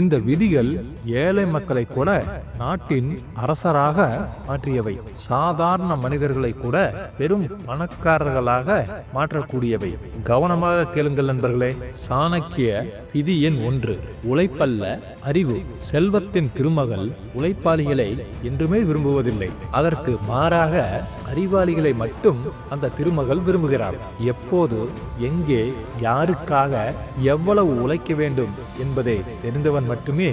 இந்த விதிகள் ஏழை மக்களை கூட நாட்டின் அரசராக மாற்றியவை. சாதாரண மனிதர்களை கூட பெரும் பணக்காரர்களாக மாற்றக்கூடியவை. கவனமாக கேளுங்கள் நண்பர்களே. சாணக்கிய விதி எண் 1. உழைப்பல்ல அறிவு. செல்வத்தின் திருமகள் உழைப்பாளிகளை என்றுமே விரும்புவதில்லை. அதற்கு மாறாக அறிவாளிகளை மட்டும் அந்த திருமகள் விரும்புகிறார். எப்போது, எங்கே, யாருக்காக எவ்வளவு உழைக்க வேண்டும் என்பதை தெரிந்தவன் மட்டுமே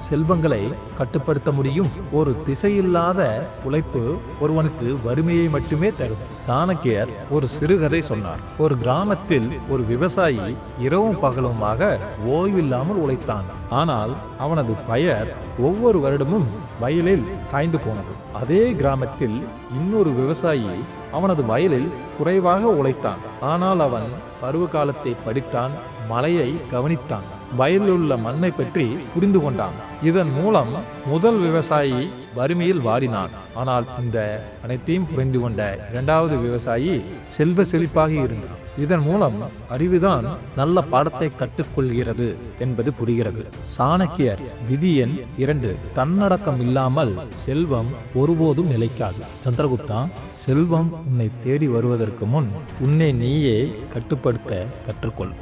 செல்வங்களை கட்டுப்படுத்த முடியும். ஒரு திசையில்லாத உழைப்பு ஒருவனுக்கு வறுமையை மட்டுமே தரும். சாணக்கியர் ஒரு சிறுகதை சொன்னார். ஒரு கிராமத்தில் ஒரு விவசாயி இரவும் பகலுமாக ஓய்வில்லாமல் உழைத்தான். ஆனால் அவனது பயிர் ஒவ்வொரு வருடமும் வயலில் காய்ந்து போனது. அதே கிராமத்தில் இன்னொரு விவசாயி அவனது வயலில் குறைவாக உழைத்தான். ஆனால் அவன் பருவ காலத்தை படித்தான், மழையை கவனித்தான், வயலில் உள்ள மண்ணை பற்றி புரிந்து கொண்டான். இதன் மூலம் முதல் விவசாயி வறுமையில் வாடினான். ஆனால் இந்த அனைத்தையும் புரிந்து கொண்ட இரண்டாவது விவசாயி செல்வ செழிப்பாக இருந்தான். இதன் மூலம் அறிவுதான் நல்ல பாடத்தை கற்றுக்கொள்கிறது என்பது புரிகிறது. சாணக்கியர் விதி எண் 2. தன்னடக்கம் இல்லாமல் செல்வம் ஒருபோதும் நிலைக்காது. சந்திரகுப்தா, செல்வம் உன்னை தேடி வருவதற்கு முன் உன்னை நீயே கட்டுப்படுத்த கற்றுக்கொள்.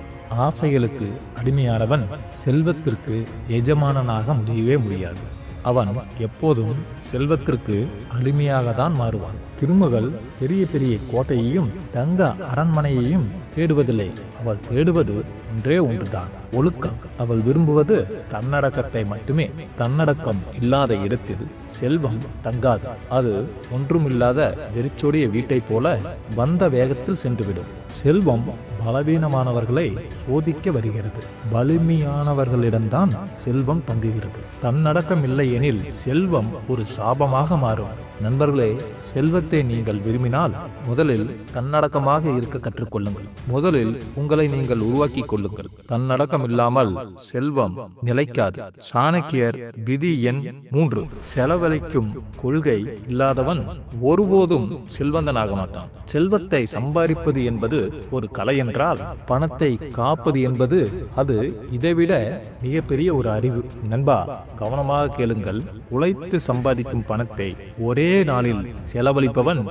ஆசைகளுக்கு அடிமையானவன் செல்வத்திற்கு எஜமானனாக முடியவே முடியாது. அவன் எப்போதும் செல்வத்திற்கு அடிமையாக தான் மாறுவான். திருமகள் பெரிய பெரிய கோட்டையையும் தங்க அரண்மனையையும் தேடுவதில்லை. அவள் தேடுவது ஒன்றே ஒன்றுதான், ஒழுக்கம். அவள் விரும்புவது தன்னடக்கத்தை மட்டுமே. தன்னடக்கம் இல்லாத இடத்தில் செல்வம் தங்காது. அது ஒன்றுமில்லாத வெறிச்சோடிய வீட்டை போல வந்த வேகத்தில் சென்றுவிடும். செல்வம் பலவீனமானவர்களை சோதிக்க வருகிறது. வலிமையானவர்களிடம்தான் செல்வம் தங்குகிறது. தன்னடக்கம் இல்லை எனில் செல்வம் ஒரு சாபமாக மாறும். நண்பர்களே, செல்வத்தை நீங்கள் விரும்பினால் முதலில் தன்னடக்கமாக இருக்க கற்றுக்கொள்ளுங்கள். முதலில் உங்களை நீங்கள் உருவாக்கி கொள்ளுங்கள். தன்னடக்கம் இல்லாமல் செல்வம் நிலைக்காது. சாணக்கியர் விதி எண் 3. செலவழிக்கும் கொள்கை இல்லாதவன் ஒருபோதும் செல்வந்தனாக மாட்டான். செல்வத்தை சம்பாதிப்பது என்பது ஒரு கலை என்றால், பணத்தை காப்பது என்பது அது இதைவிட மிகப்பெரிய ஒரு அறிவு. நண்பா, கவனமாக கேளுங்கள். உழைத்து சம்பாதிக்கும் பணத்தை ஒரே நாளில் செலவழிப்பவன்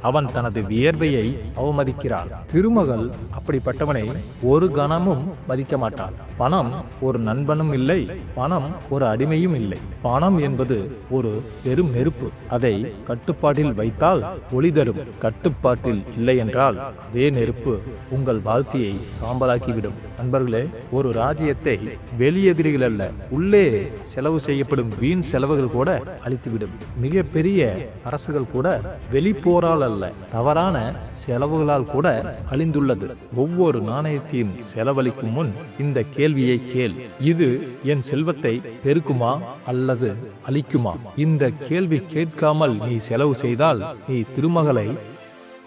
அவன் தனது வியர்வையை அவமதிக்கிறான். திருமகள் அப்படிப்பட்டவனை ஒரு கணமும் மதிக்க மாட்டான். பணம் ஒரு நண்பனும் இல்லை, பணம் ஒரு அடிமையும் இல்லை. பணம் என்பது ஒரு பெரும் நெருப்பு. அதை கட்டுப்பாட்டில் வைத்தால் ஒளி தரும். கட்டுப்பாட்டில் இல்லை என்றால் அதே நெருப்பு உங்கள் வாழ்க்கையை சாம்பலாக்கிவிடும். நண்பர்களே, ஒரு ராஜ்யத்தை வெளியெதிரிகள் அல்ல, உள்ளே செலவு செய்யப்படும் வீண் செலவுகள் கூட அழித்துவிடும். மிக பெரிய அரசுகள் கூட வெளிப்போரால் அல்ல, தவறான செலவுகளால் கூட அழிந்துள்ளது. ஒவ்வொரு நாணயத்தையும் செலவழிக்கும் முன் இந்த கேள்வியை கேள்: இது என் செல்வத்தை பெருக்குமா அல்லது அழிக்குமா? இந்த கேள்வி கேட்காமல் நீ செலவு செய்தால் நீ திருமகளை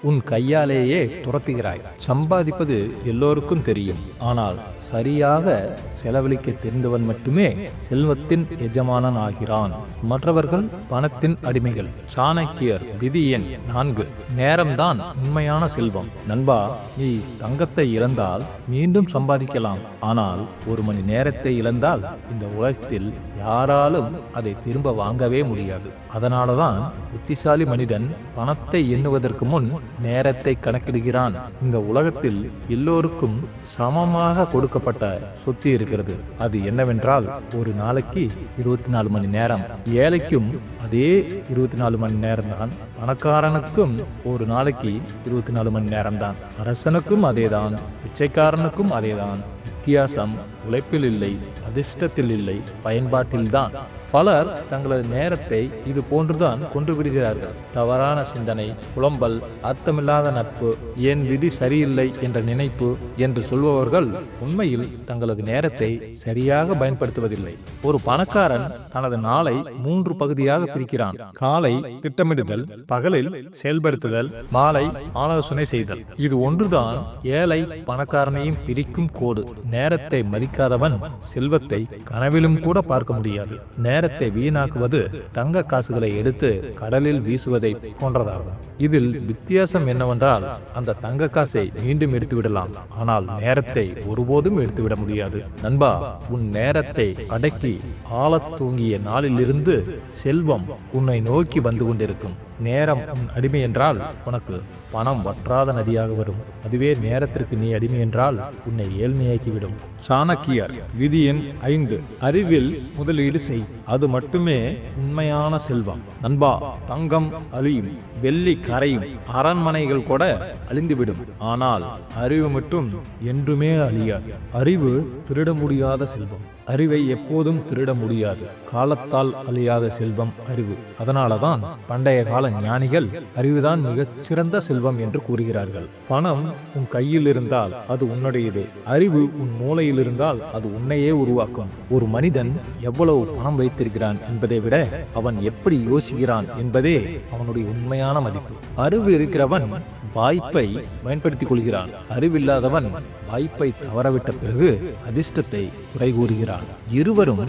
உன் கையாலேயே துரத்துகிறாய். சம்பாதிப்பது எல்லோருக்கும் தெரியும், ஆனால் சரியாக செலவழிக்க தெரிந்தவன் மட்டுமே செல்வத்தின் எஜமானன் ஆகிறான். மற்றவர்கள் பணத்தின் அடிமைகள். சாணக்கியர் விதி எண் 4. நேரம்தான் உண்மையான செல்வம். நண்பா, நீ தங்கத்தை இழந்தால் மீண்டும் சம்பாதிக்கலாம். ஆனால் 1 மணி நேரத்தை இழந்தால் இந்த உலகத்தில் யாராலும் அதை திரும்ப வாங்கவே முடியாது. அதனாலதான் புத்திசாலி மனிதன் பணத்தை எண்ணுவதற்கு முன் நேரத்தை கணக்கிடுகிறான். இந்த உலகத்தில் எல்லோருக்கும் சமமாக கொடுக்கப்பட்ட சொத்து இருக்கிறது. அது என்னவென்றால், ஒரு நாளைக்கு 24 மணி நேரம். ஏழைக்கும் அதே 24 மணி நேரம் தான். பணக்காரனுக்கும் ஒரு நாளைக்கு 24 மணி நேரம் தான். அரசனுக்கும் அதேதான், பிச்சைக்காரனுக்கும் அதேதான். வித்தியாசம் உழைப்பில் இல்லை, அதிர்ஷ்டத்தில் இல்லை, பயன்பாட்டில்தான். பலர் தங்களது நேரத்தை இது போன்றுதான் கொன்று விடுகிறார்கள். தவறான சிந்தனை, புலம்பல், அர்த்தமில்லாத நட்பு, என் விதி சரியில்லை என்ற நினைப்பு என்று சொல்பவர்கள் உண்மையில் தங்களது நேரத்தை சரியாக பயன்படுத்துவதில்லை. ஒரு பணக்காரன் தனது நாளை 3 பகுதியாக பிரிக்கிறான். காலை திட்டமிடுதல், பகலில் செயல்படுத்துதல், மாலை ஆலோசனை செய்தல். இது ஒன்றுதான் ஏழை பணக்காரனையும் பிரிக்கும் கோடு. நேரத்தை மதிக்காதவன் செல்வத்தை கனவிலும் கூட பார்க்க முடியாது. நேரத்தை வீணாக்குவது தங்க காசுகளை எடுத்து கடலில் வீசுவதை போன்றதாகும். இதில் வித்தியாசம் என்னவென்றால், அந்த தங்க காசை மீண்டும் எடுத்து விடலாம், ஆனால் நேரத்தை ஒருபோதும் எடுத்துவிட முடியாது. நண்பா, உன் நேரத்தை அடக்கி ஆழத் தூங்கிய நாளிலிருந்து செல்வம் உன்னை நோக்கி வந்து கொண்டிருக்கும். நேரம் உன் அடிமை என்றால் உனக்கு பணம் வற்றாத நதியாக வரும். அதுவே நேரத்திற்கு நீ அடிமை என்றால் உன்னை ஏழ்மையாக்கிவிடும். சாணக்கியர் விதி எண் 5. அறிவில் முதலீடு செய், அது மட்டுமே உண்மையான செல்வம். நண்பா, தங்கம் அழியும், வெள்ளி கரையும், அரண்மனைகள் கூட அழிந்துவிடும், ஆனால் அறிவு மட்டும் என்றுமே அழியாது. அறிவு திருட முடியாத செல்வம். அறிவை எப்போதும் திருட முடியாது. காலத்தால் அழியாத செல்வம் அறிவு. அதனாலதான் பண்டைய கால ஞானிகள் அறிவுதான் மிகச் சிறந்த செல்வம் என்று கூறுகிறார்கள். பணம் உன் கையில் இருந்தால் அது உன்னுடையது. அறிவு உன் மூளையில் இருந்தால் அது உன்னையே உருவாக்கும். ஒரு மனிதன் எவ்வளவு பணம் வைத்திருக்கிறான் என்பதை விட அவன் எப்படி யோசிக்கிறான் என்பதே அவனுடைய உண்மையான மதிப்பு. அறிவு இருக்கிறவன் வாய்ப்பை பயன்படுத்திக் கொள்கிறான். அறிவில்லாதவன் வாய்ப்பை தவறவிட்ட பிறகு அதிர்ஷ்டத்தை குறை கூறுகிறான். இருவரும்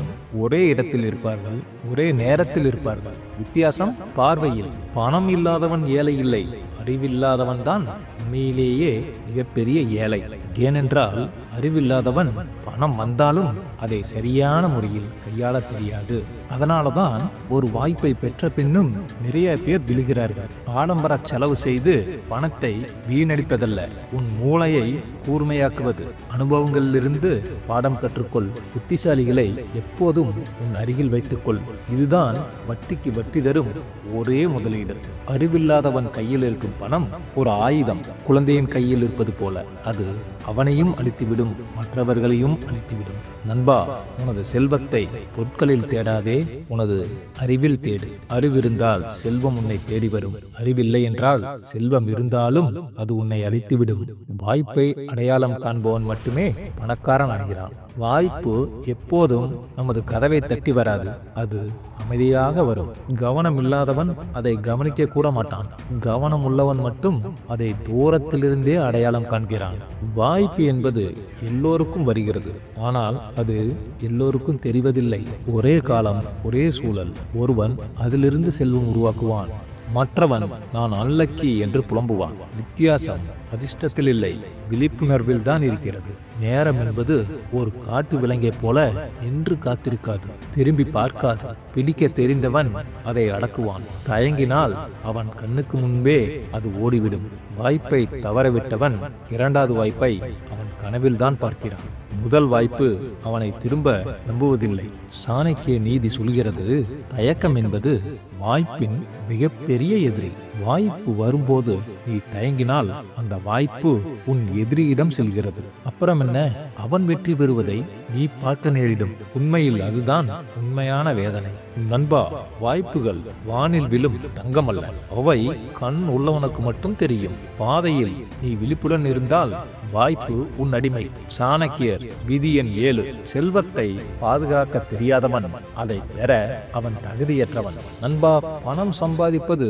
ஒரே இடத்தில் இருப்பார்கள், ஒரே நேரத்தில் இருப்பார்கள். வித்தியாசம் பார்வையில். பணம் இல்லாதவன் ஏழை இல்லை, அறிவில்லாதவன் தான் உண்மையிலேயே மிகப்பெரிய ஏழை. ஏனென்றால் அறிவில்லாதவன் பணம் வந்தாலும் அதை சரியான முறையில் கையாள தெரியாது. அதனாலதான் ஒரு வாய்ப்பை பெற்ற பின்னும் நிறைய பேர் விழுகிறார்கள். ஆடம்பர செலவு செய்து பணத்தை வீணடிப்பதல்ல, உன் மூளையை கூர்மையாக்குவது. அனுபவங்களிலிருந்து பாடம் கற்றுக்கொள். புத்திசாலிகளை எப்போதும் உன் அருகில் வைத்துக்கொள். இதுதான் வட்டிக்கு வட்டி தரும் ஒரே முதலீடு. அறிவில்லாதவன் கையில் இருக்கும் பணம் ஒரு ஆயுதம். குழந்தையின் கையில் இருப்பது போல அது அவனையும் அழித்துவிடும், மற்றவர்களையும் அழித்துவிடும். நண்பா, உனது செல்வத்தை பொருட்களில் தேடாதே, உனது அறிவில் தேடு. அறிவிருந்தால் செல்வம் உன்னை தேடி வரும். அறிவில்லை என்றால் செல்வம் இருந்தாலும் அது உன்னை அழித்துவிடும். வாய்ப்பை அடையாளம் காண்பவன் மட்டுமே பணக்காரன் ஆகிறான். வாய்ப்பு எப்போதும் நமது கதவை தட்டி வராது, அது அமைதியாக வரும். கவனம் இல்லாதவன் அதை கவனிக்க கூட மாட்டான். கவனம் உள்ளவன் மட்டும் அதை தூரத்திலிருந்தே அடையாளம் காண்கிறான். வாய்ப்பு என்பது எல்லோருக்கும் வருகிறது, ஆனால் அது எல்லோருக்கும் தெரிவதில்லை. ஒரே காலம், ஒரே சூழல். ஒருவன் அதிலிருந்து செல்வம் உருவாக்குவான், மற்றவன் நான் அன்லக்கி என்று புலம்புவான். வித்தியாசம் அதிர்ஷ்டத்தில் இல்லை, விழிப்புணர்வில் தான் இருக்கிறது. நேரம் என்பது ஒரு காட்டு விலங்கை போல நின்று காத்திருக்காது, திரும்பி பார்க்காது. பிடிக்க தெரிந்தவன் அதை அடக்குவான். தயங்கினால் அவன் கண்ணுக்கு முன்பே அது ஓடிவிடும். வாய்ப்பை தவறவிட்டவன் இரண்டாவது வாய்ப்பை அவன் கனவில் தான் பார்க்கிறான். முதல் வாய்ப்பு அவனை திரும்ப நம்புவதில்லை. சாணக்கிய நீதி சொல்கிறது, தயக்கம் என்பது வாய்ப்பின் மிகப்பெரிய எதிரி. வாய்ப்பு வரும்போது நீ தயங்கினால் அந்த வாய்ப்பு உன் எதிரியிடம் செல்கிறது. அப்புறம் என்ன, அவன் வெற்றி பெறுவதை நீ பார்க்க நேரிடும். உண்மையில் அதுதான் உண்மையான வேதனை. நண்பா, வாய்ப்புகள் வானில் விழும் தங்கமல்ல, அவை கண் உள்ளவனுக்கு மட்டும் தெரியும். பாதையில் நீ விழிப்புடன் இருந்தால் வாய்ப்பு உன் அடிமை. சாணக்கியர் விதி எண் 7. செல்வத்தை பாதுகாக்க தெரியாதவன் அதை பெற அவன் தகுதியற்றவன். நண்பா, பணம் சம்பாதிப்பது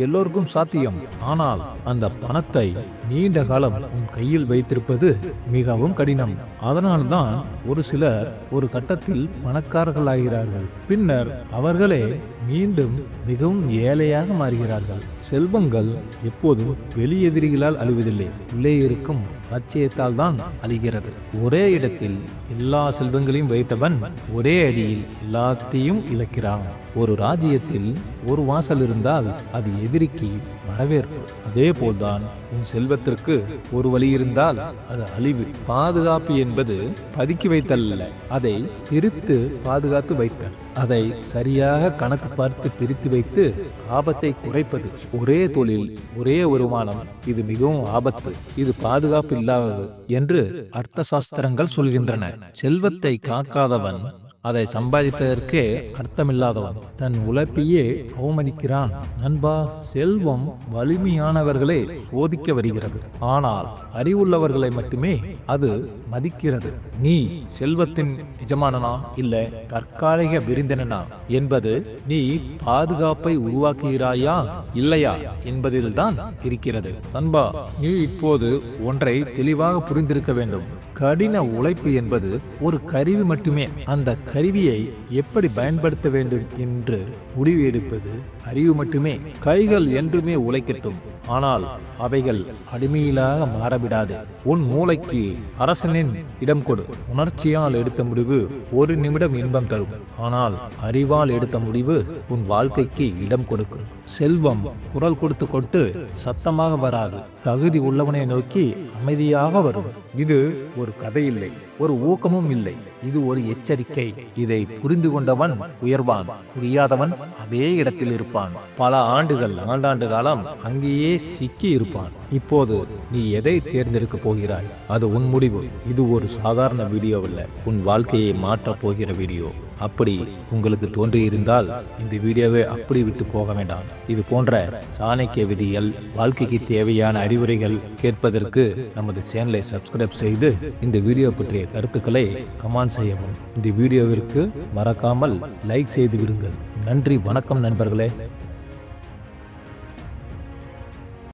எல்லோருக்கும் சாத்தியம், ஆனால் அந்த பணத்தை நீண்ட காலம் உன் கையில் வைத்திருப்பது மிகவும் கடினம். அதனால்தான் ஒரு சிலர் ஒரு கட்டத்தில் பணக்காரர்களாகிறார்கள், பின்னர் அவர்களே மீண்டும் மிகவும் ஏழையாக மாறுகிறார்கள். செல்வங்கள் எப்போதும் வெளி எதிரிகளால் அழிவதில்லை, உள்ளே இருக்கும் லட்சியத்தால் தான் அழிகிறது. ஒரே இடத்தில் எல்லா செல்வங்களையும் வைத்தவன் ஒரே அடியில் எல்லாத்தையும் இழக்கிறான். ஒரு ராஜ்யத்தில் ஒரு வாசல் இருந்தால் அது எதிரிக்கு வரவேற்பு. அதே போல்தான் உன் செல்வத்திற்கு ஒரு வழி இருந்தால் அது அழிவு. பாதுகாப்பு என்பது பதுக்கி வைத்தல்ல, அதை பிரித்து பாதுகாத்து வைத்தல். அதை சரியாக கணக்கு பார்த்து பிரித்து வைத்து ஆபத்தை குறைப்பது. ஒரே தொழில், ஒரே வருமானம், இது மிகவும் ஆபத்து, இது பாதுகாப்பு இல்லாதது என்று அர்த்த சாஸ்திரங்கள் சொல்கின்றன. செல்வத்தை காக்காதவன் அதை சம்பாதிப்பதற்கே அர்த்தமில்லாதவன் தன் உழைப்பையே அவமதிக்கிறான். நண்பா, செல்வம் வலிமையானவர்களை சோதிக்க வருகிறது, ஆனால் அறிவுள்ளவர்களை மட்டுமே அது மதிக்கிறது. நீ செல்வத்தின் எஜமானனா இல்ல தற்காலிக விருந்தினனா என்பது நீ பாதுகாப்பை உருவாக்குகிறாயா இல்லையா என்பதில்தான் இருக்கிறது. நண்பா, நீ இப்போது ஒன்றை தெளிவாக புரிந்திருக்க வேண்டும். கடின உழைப்பு என்பது ஒரு கருவி மட்டுமே. அந்த கருவியை எப்படி பயன்படுத்த வேண்டும் என்று முடிவு எடுப்பது அறிவு மட்டுமே. கைகள் என்றுமே உழைக்கட்டும், ஆனால் அவைகள் அடிமையிலாக மாறவிடாது. உன் மூளைக்கு அரசனின் இடம் கொடு. உணர்ச்சியால் எடுத்த முடிவு ஒரு நிமிடம் இன்பம் தரும், ஆனால் அறிவால் எடுத்த முடிவு உன் வாழ்க்கைக்கு இடம் கொடுக்கும். செல்வம் குரல் கொடுத்து கொண்டு சத்தமாக வராது, தகுதி உள்ளவனை நோக்கி அமைதியாக வரும். இது ஒரு கதை இல்லை, ஒரு ஊக்கமும் இல்லை, இது ஒரு எச்சரிக்கை. இதை புரிந்து கொண்டவன் உயர்வான், புரியாதவன் அதே இடத்தில் இருப்பான். பல ஆண்டாண்டு காலம் அங்கேயே சிக்கி இருப்பான். இப்போது நீ எதை தேர்ந்தெடுக்க போகிறாய்? அது உன் முடிவு. இது ஒரு சாதாரண வீடியோ அல்ல, உன் வாழ்க்கையை மாற்றப் போகிற வீடியோ. அப்படி உங்களுக்கு தோன்றியிருந்தால் இந்த வீடியோவை அப்படி விட்டு போக வேண்டாம். இது போன்ற சாணக்கிய விதிகள், வாழ்க்கைக்கு தேவையான அறிவுரைகள் கேட்பதற்கு நமது சேனலை சப்ஸ்கிரைப் செய்து இந்த வீடியோ பற்றிய கருத்துக்களை கமெண்ட் செய்யவும். இந்த வீடியோவிற்கு மறக்காமல் லைக் செய்து விடுங்கள். நன்றி, வணக்கம் நண்பர்களே.